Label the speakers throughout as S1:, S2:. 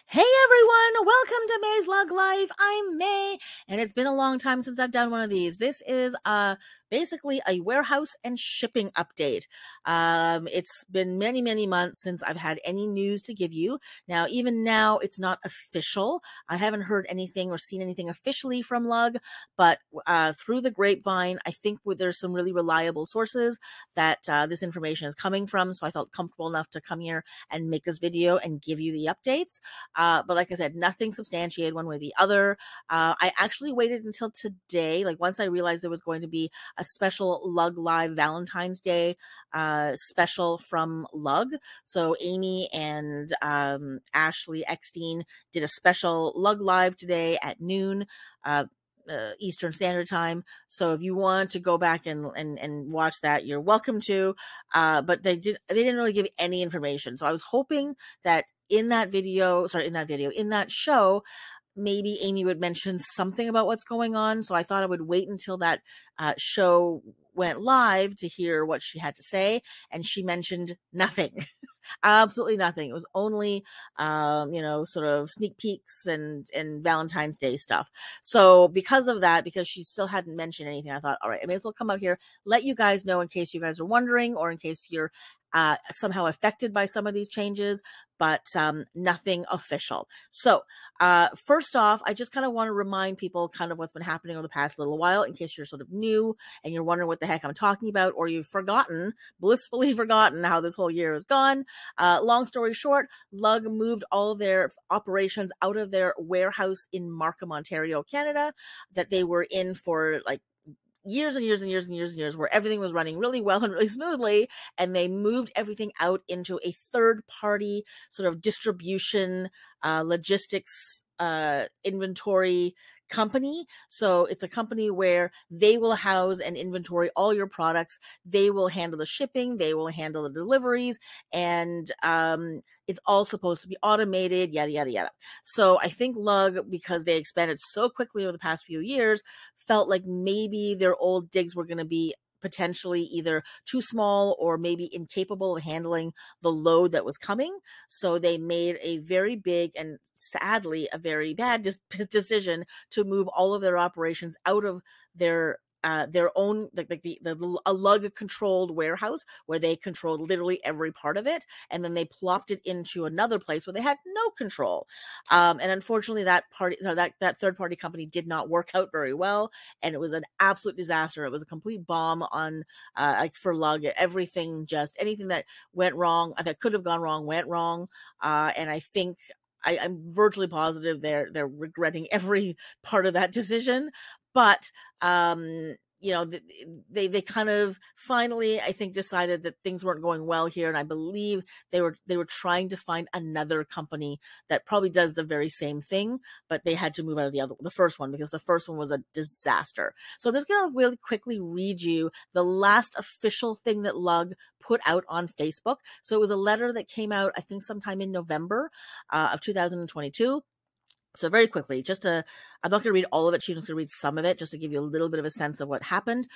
S1: Hey everyone, welcome to May's Lug Life. I'm May, and it's been a long time since I've done one of these. This is basically a warehouse and shipping update. It's been many months since I've had any news to give you. Now, even now, it's not official. I haven't heard anything or seen anything officially from Lug, but through the grapevine, I think there's some really reliable sources that this information is coming from. So I felt comfortable enough to come here and make this video and give you the updates. But like I said, nothing substantiated one way or the other. I actually waited until today. Like once I realized there was going to be a special Lug Live Valentine's Day special from Lug. So Amy and Ashley Eckstein did a special Lug Live today at noon. Eastern Standard Time. So if you want to go back and watch that, you're welcome to. But they didn't really give any information. So I was hoping that in that show, maybe Amy would mention something about what's going on. So I thought I would wait until that show went live to hear what she had to say. And she mentioned nothing. Absolutely nothing. It was only, sort of sneak peeks and Valentine's Day stuff. So because of that, because she still hadn't mentioned anything, I thought, all right, I may as well come out here, let you guys know in case you guys are wondering or in case you're somehow affected by some of these changes, but nothing official. So first off, I just kind of want to remind people kind of what's been happening over the past little while in case you're sort of new and you're wondering what the heck I'm talking about, or you've blissfully forgotten how this whole year has gone. Long story short, Lug moved all of their operations out of their warehouse in Markham, Ontario, Canada, that they were in for like years and years, where everything was running really well and really smoothly, and they moved everything out into a third-party sort of distribution, logistics, inventory company. So it's a company where they will house and inventory all your products. They will handle the shipping, they will handle the deliveries, and it's all supposed to be automated, yada yada yada. So I think Lug, because they expanded so quickly over the past few years, felt like maybe their old digs were going to be potentially either too small or maybe incapable of handling the load that was coming. So they made a very big and sadly a very bad decision to move all of their operations out of their own, a Lug controlled warehouse where they controlled literally every part of it, and then they plopped it into another place where they had no control. And unfortunately, that third party company did not work out very well, and it was an absolute disaster. It was a complete bomb on for Lug. Anything that went wrong, that could have gone wrong, went wrong. And I think I'm virtually positive they're regretting every part of that decision. But they kind of finally, I think, decided that things weren't going well here, and I believe they were trying to find another company that probably does the very same thing, but they had to move out of the first one because the first one was a disaster. So I'm just going to really quickly read you the last official thing that Lug put out on Facebook. So it was a letter that came out, I think, sometime in November of 2022. So very quickly, I'm not going to read all of it. She's just going to read some of it just to give you a little bit of a sense of what happened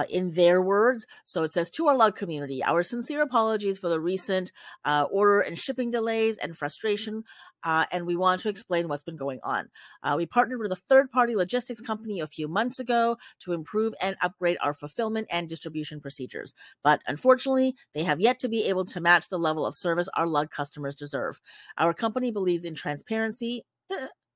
S1: in their words. So it says, to our Lug community, our sincere apologies for the recent order and shipping delays and frustration. And we want to explain what's been going on. We partnered with a third-party logistics company a few months ago to improve and upgrade our fulfillment and distribution procedures. But unfortunately, they have yet to be able to match the level of service our Lug customers deserve. Our company believes in transparency.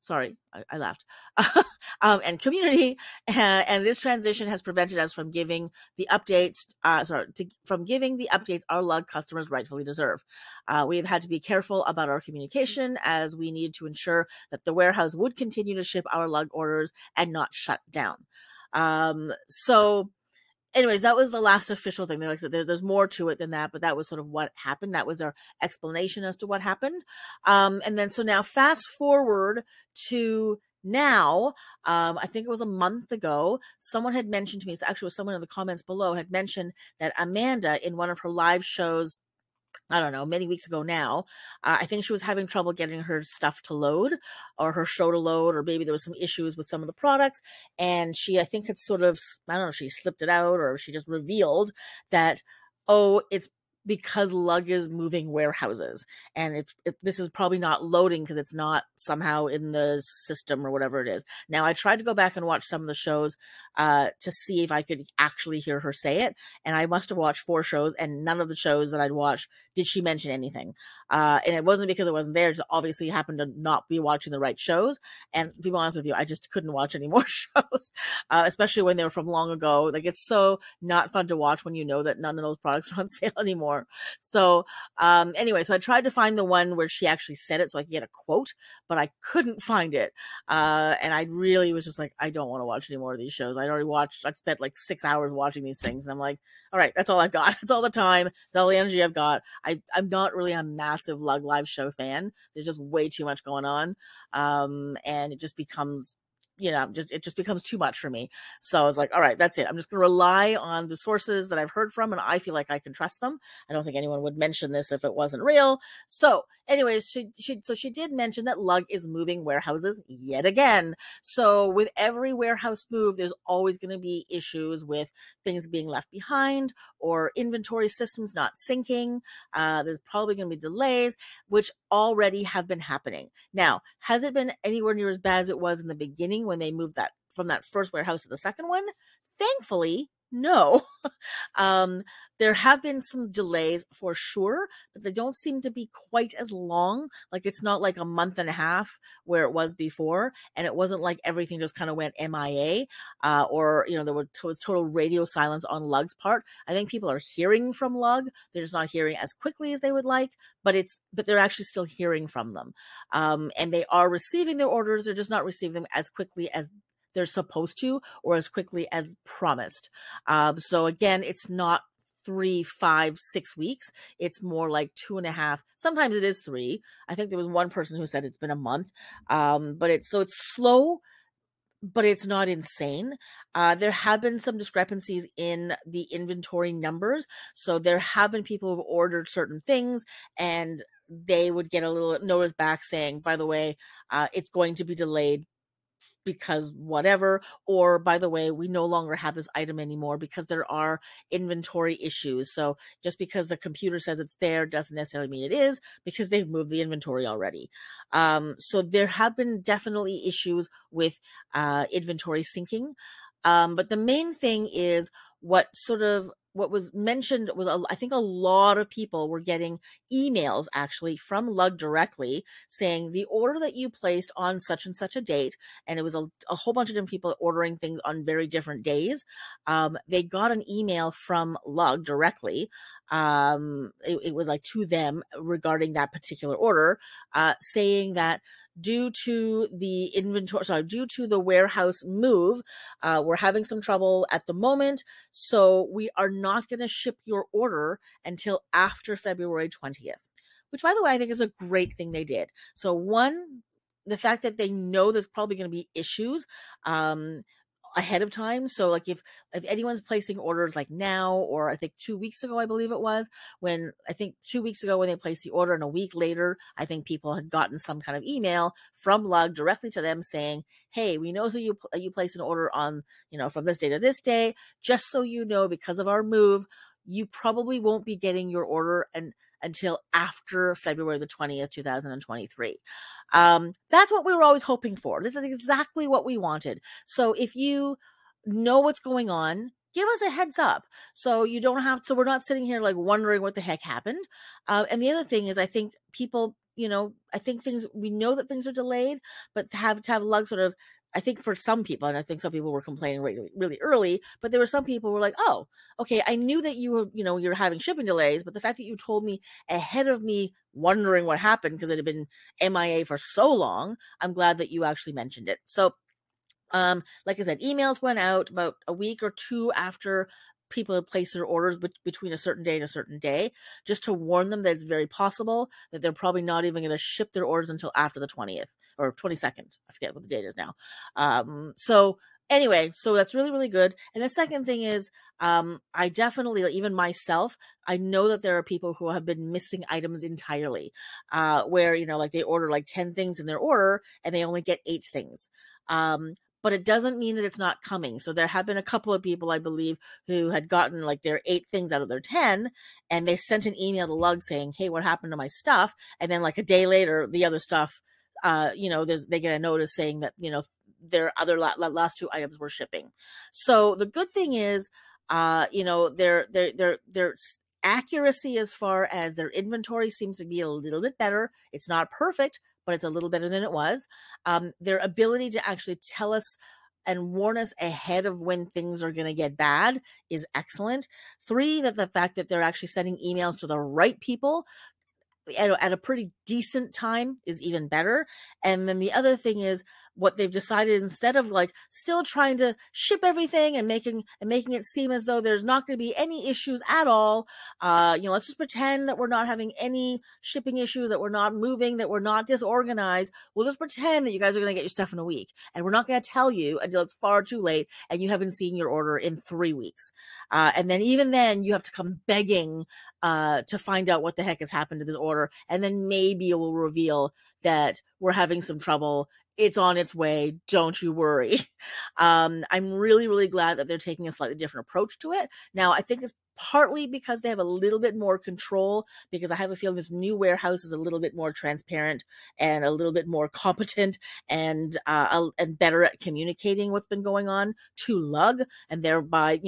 S1: Sorry, I laughed. And community, and this transition has prevented us from giving the updates. From giving the updates our Lug customers rightfully deserve. We have had to be careful about our communication as we need to ensure that the warehouse would continue to ship our Lug orders and not shut down. So. Anyways, that was the last official thing. Like I said, there's more to it than that, but that was sort of what happened. That was their explanation as to what happened. And then, so now fast forward to now, I think it was a month ago, someone had mentioned to me, so actually it was someone in the comments below, had mentioned that Amanda, in one of her live shows, I don't know, many weeks ago now, I think she was having trouble getting her stuff to load, or her show to load, or maybe there was some issues with some of the products. And she, I think, had sort of, I don't know if she slipped it out or she just revealed that, oh, it's because Lug is moving warehouses, and this is probably not loading because it's not somehow in the system or whatever it is. Now, I tried to go back and watch some of the shows to see if I could actually hear her say it, and I must have watched 4 shows, and none of the shows that I'd watched did she mention anything. And it wasn't because it wasn't there; it just obviously happened to not be watching the right shows. And to be honest with you, I just couldn't watch any more shows, especially when they were from long ago. Like, it's so not fun to watch when you know that none of those products are on sale anymore. So anyway, so I tried to find the one where she actually said it so I could get a quote, but I couldn't find it. And I really was just like, I don't want to watch any more of these shows. I'd spent like 6 hours watching these things, and I'm like, all right, that's all I've got. That's all the time. That's all the energy I've got. I'm not really a massive LugLife show fan. There's just way too much going on. And it just becomes, it just becomes too much for me. So I was like, all right, that's it. I'm just going to rely on the sources that I've heard from, and I feel like I can trust them. I don't think anyone would mention this if it wasn't real. So anyways, she did mention that Lug is moving warehouses yet again. So with every warehouse move, there's always going to be issues with things being left behind or inventory systems not syncing. There's probably going to be delays, which already have been happening. Now, has it been anywhere near as bad as it was in the beginning when they moved that from that first warehouse to the second one? Thankfully, no. There have been some delays for sure, but they don't seem to be quite as long. Like, it's not like a month and a half where it was before, and it wasn't like everything just kind of went MIA, or there was total radio silence on Lug's part. I think people are hearing from Lug; they're just not hearing as quickly as they would like, but they're actually still hearing from them, and they are receiving their orders. They're just not receiving them as quickly as they're supposed to, or as quickly as promised. So again, it's not 3, 5, 6 weeks. It's more like 2.5. Sometimes it is 3. I think there was one person who said it's been a month. But it's slow, but it's not insane. There have been some discrepancies in the inventory numbers. So there have been people who've ordered certain things, and they would get a little notice back saying, by the way, it's going to be delayed because whatever, or by the way, we no longer have this item anymore because there are inventory issues. So just because the computer says it's there doesn't necessarily mean it is, because they've moved the inventory already. So there have been definitely issues with inventory syncing. But the main thing is what was mentioned was, I think a lot of people were getting emails actually from Lug directly saying the order that you placed on such and such a date, and it was a whole bunch of different people ordering things on very different days. They got an email from Lug directly. It was like to them regarding that particular order, saying that due to the warehouse move, we're having some trouble at the moment, so we are not going to ship your order until after February 20th, which, by the way, I think is a great thing they did. So one, the fact that they know there's probably going to be issues ahead of time. So like if anyone's placing orders like now, or I think 2 weeks ago, I believe it was, when they placed the order, and a week later, I think people had gotten some kind of email from Lug directly to them saying, hey, we know that you placed an order on, from this day to this day, just so you know, because of our move, you probably won't be getting your order until after February the 20th, 2023. That's what we were always hoping for. This is exactly what we wanted. So if you know what's going on, give us a heads up. So you don't have so we're not sitting here like wondering what the heck happened. And the other thing is, I think people, I think we know that things are delayed, but to have Lug sort of, I think for some people, and I think some people were complaining really, really early, but there were some people who were like, oh, okay, I knew that you were, you're having shipping delays, but the fact that you told me ahead of me wondering what happened because it had been MIA for so long, I'm glad that you actually mentioned it. So, like I said, emails went out about a week or 2 after people had placed their orders between a certain day and a certain day, just to warn them that it's very possible that they're probably not even going to ship their orders until after the 20th or 22nd. I forget what the date is now. So anyway, so that's really, really good. And the second thing is, I definitely, even myself, I know that there are people who have been missing items entirely, where, like they order like 10 things in their order and they only get 8 things. but it doesn't mean that it's not coming. So there have been a couple of people, I believe, who had gotten like their 8 things out of their 10, and they sent an email to Lug saying, hey, what happened to my stuff? And then like a day later, the other stuff, they get a notice saying that, their other last 2 items were shipping. So the good thing is, their accuracy as far as their inventory seems to be a little bit better. It's not perfect, but it's a little better than it was. Their ability to actually tell us and warn us ahead of when things are going to get bad is excellent. 3, that the fact that they're actually sending emails to the right people at a pretty decent time is even better. And then the other thing is, what they've decided, instead of like still trying to ship everything and making it seem as though there's not going to be any issues at all, let's just pretend that we're not having any shipping issues, that we're not moving, that we're not disorganized. We'll just pretend that you guys are going to get your stuff in a week, and we're not going to tell you until it's far too late and you haven't seen your order in 3 weeks. And then even then you have to come begging to find out what the heck has happened to this order. And then maybe it will reveal that we're having some trouble. It's on its way. Don't you worry. I'm really, really glad that they're taking a slightly different approach to it. Now, I think it's partly because they have a little bit more control, because I have a feeling this new warehouse is a little bit more transparent and a little bit more competent and better at communicating what's been going on to Lug, and thereby,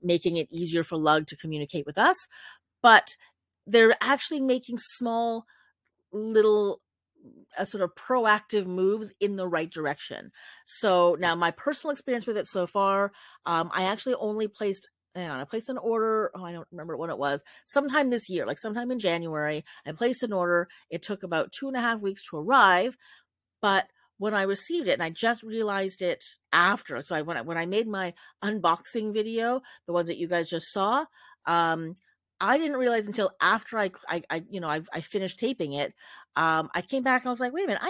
S1: making it easier for Lug to communicate with us. But they're actually making small little sort of proactive moves in the right direction. So now my personal experience with it so far, I actually only placed I placed an order. Oh, I don't remember when it was. Sometime this year, like sometime in January, I placed an order. It took about 2.5 weeks to arrive, but when I received it, and I just realized it after, so when I made my unboxing video, the ones that you guys just saw, I didn't realize until after I finished taping it. I came back and I was like, wait a minute,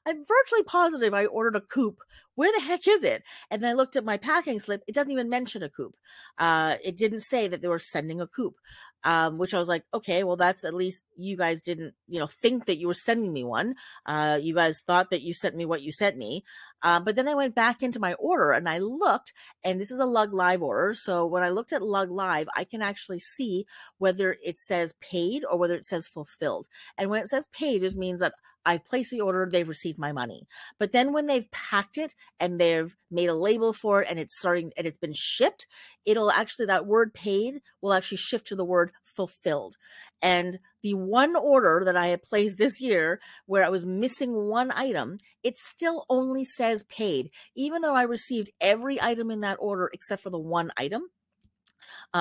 S1: I'm virtually positive I ordered a coupe. Where the heck is it? And then I looked at my packing slip. It doesn't even mention a coupe. It didn't say that they were sending a coupe, which I was like, okay, well, that's at least you guys didn't, think that you were sending me one. You guys thought that you sent me what you sent me. But then I went back into my order and I looked, and this is a MaysLugLife order. So when I looked at MaysLugLife, I can actually see whether it says paid or whether it says fulfilled. And when it says paid, it means that I've placed the order, they've received my money. But then when they've packed it and they've made a label for it and it's been shipped, that word paid will actually shift to the word fulfilled. And the one order that I had placed this year where I was missing one item, it still only says paid, even though I received every item in that order except for the one item.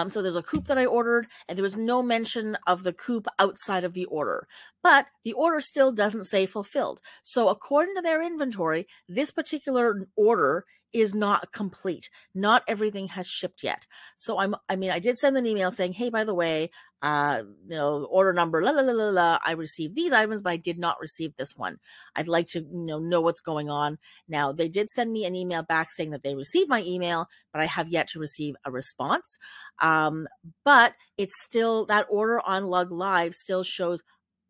S1: So there's a coupe that I ordered, and there was no mention of the coupe outside of the order. But the order still doesn't say fulfilled. So according to their inventory, this particular order is not complete. Not everything has shipped yet. So I did send an email saying, hey, by the way, order number, I received these items, but I did not receive this one. I'd like to know what's going on. Now, they did send me an email back saying that they received my email, but I have yet to receive a response. But it's still, that order on MaysLugLife still shows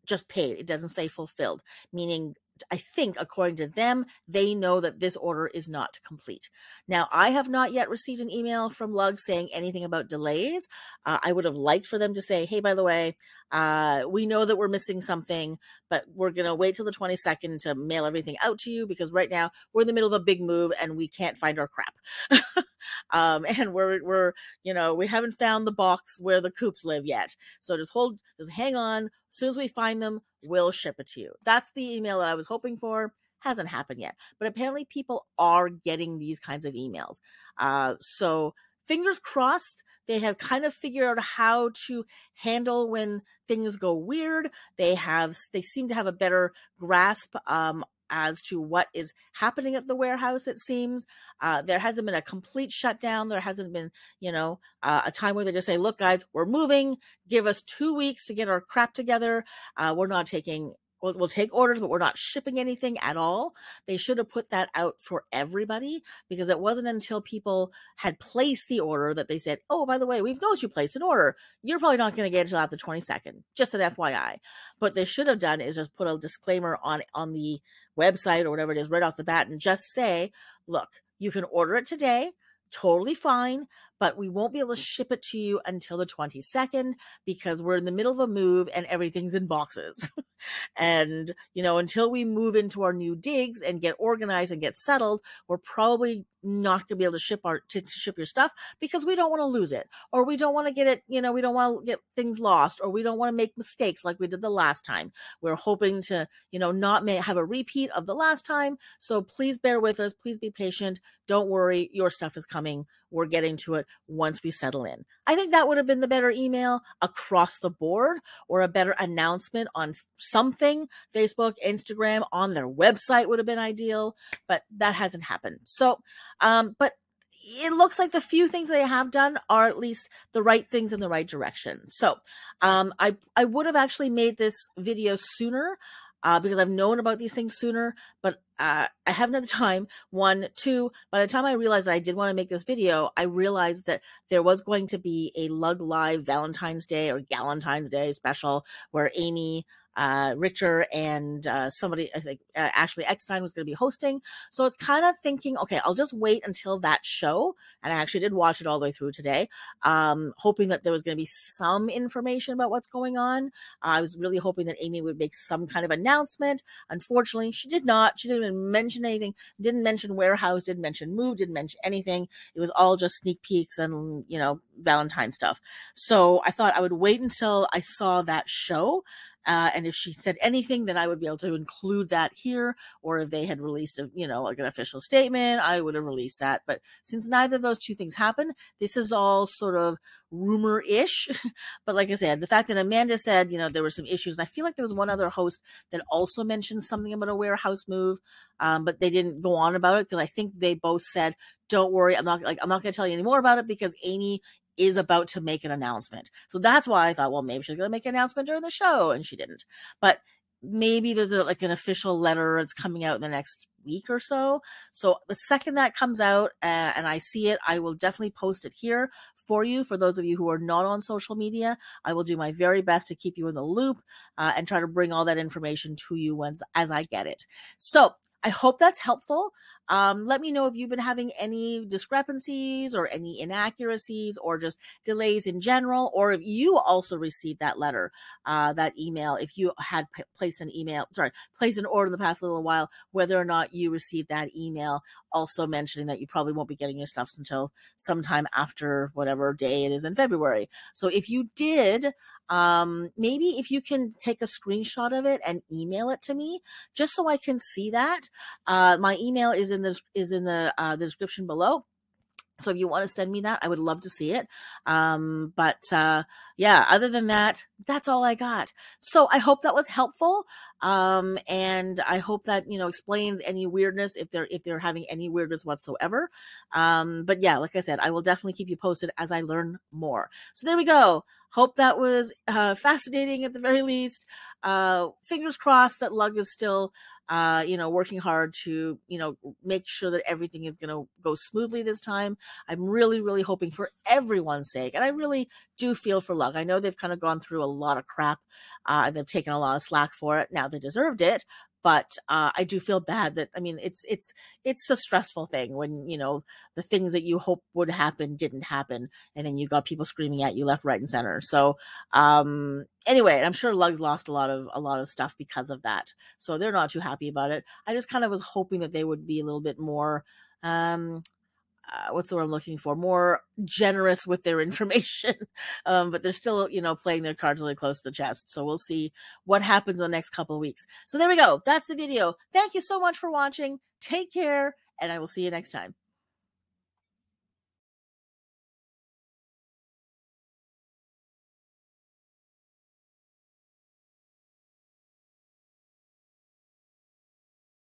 S1: just paid. It doesn't say fulfilled, meaning I think according to them, they know that this order is not complete. Now, I have not yet received an email from Lug saying anything about delays. I would have liked for them to say, hey, by the way, we know that we're missing something, but we're going to wait till the 22nd to mail everything out to you, because right now we're in the middle of a big move and we can't find our crap. And we haven't found the box where the coupes live yet. So just hang on. As soon as we find them, we'll ship it to you. That's the email that I was hoping for. Hasn't happened yet. But apparently people are getting these kinds of emails. So fingers crossed, they have kind of figured out how to handle when things go weird. They seem to have a better grasp as to what is happening at the warehouse, it seems. There hasn't been a complete shutdown. There hasn't been, a time where they just say, look, guys, we're moving. Give us 2 weeks to get our crap together. We're not taking we'll take orders, but we're not shipping anything at all. They should have put that out for everybody, because it wasn't until people had placed the order that they said, oh, by the way, we've noticed you placed an order. You're probably not going to get it until after the 22nd. Just an FYI. What they should have done is just put a disclaimer on the website or whatever it is right off the bat and just say, look, you can order it today. Totally fine, but we won't be able to ship it to you until the 22nd because we're in the middle of a move and everything's in boxes. And, until we move into our new digs and get organized and get settled, we're probably not going to be able to ship your stuff because we don't want to lose it, or we don't want to get it, we don't want to get things lost, or we don't want to make mistakes like we did the last time. We're hoping to, not have a repeat of the last time. So please bear with us. Please be patient. Don't worry. Your stuff is coming. We're getting to it once we settle in. I think that would have been the better email across the board, or a better announcement on something, Facebook, Instagram, on their website would have been ideal, but that hasn't happened. So, but it looks like the few things they have done are at least the right things in the right direction. So, I would have actually made this video sooner, because I've known about these things sooner, but I haven't had the time. 1, 2, by the time I realized that I did want to make this video, I realized that there was going to be a Lug Live Valentine's Day or Galentine's Day special where Amy Richter and somebody, I think Ashley Eckstein, was going to be hosting. So it's kind of thinking, okay, I'll just wait until that show. And I actually did watch it all the way through today, hoping that there was going to be some information about what's going on. I was really hoping that Amy would make some kind of announcement. Unfortunately, she did not. She didn't even mention anything, didn't mention warehouse, didn't mention move, didn't mention anything. It was all just sneak peeks and, Valentine stuff. So I thought I would wait until I saw that show. And if she said anything, then I would be able to include that here. Or if they had released like an official statement, I would have released that. But since neither of those two things happened, this is all sort of rumor-ish. But like I said, the fact that Amanda said, there were some issues, and I feel like there was one other host that also mentioned something about a warehouse move, but they didn't go on about it because I think they both said, don't worry, I'm not going to tell you any more about it because Amy is about to make an announcement. So that's why I thought, well, maybe she's going to make an announcement during the show, and she didn't. But maybe there's an official letter that's coming out in the next week or so. So the second that comes out and I see it, I will definitely post it here for you. For those of you who are not on social media, I will do my very best to keep you in the loop and try to bring all that information to you as I get it. So I hope that's helpful. Let me know if you've been having any discrepancies or any inaccuracies or just delays in general, or if you also received that letter, that email, if you had placed an order in the past little while, whether or not you received that email also mentioning that you probably won't be getting your stuff until sometime after whatever day it is in February. So if you did, maybe if you can take a screenshot of it and email it to me, just so I can see that. My email is in the description below. So if you want to send me that, I would love to see it. Yeah, other than that, that's all I got. So I hope that was helpful. And I hope that, explains any weirdness if they're having any weirdness whatsoever. But yeah, like I said, I will definitely keep you posted as I learn more. So there we go. Hope that was fascinating at the very least. Fingers crossed that Lug is still working hard to, make sure that everything is going to go smoothly this time. I'm really, really hoping for everyone's sake. And I really do feel for Lug. I know they've kind of gone through a lot of crap. They've taken a lot of slack for it. Now they deserved it. But I do feel bad that, it's a stressful thing when, the things that you hope would happen didn't happen. And then you got people screaming at you left, right, and center. So anyway, I'm sure Lug's lost a lot of stuff because of that. So they're not too happy about it. I just kind of was hoping that they would be a little bit more, what's the word I'm looking for? More generous with their information. But they're still, playing their cards really close to the chest. So we'll see what happens in the next couple of weeks. So there we go. That's the video. Thank you so much for watching. Take care, and I will see you next time.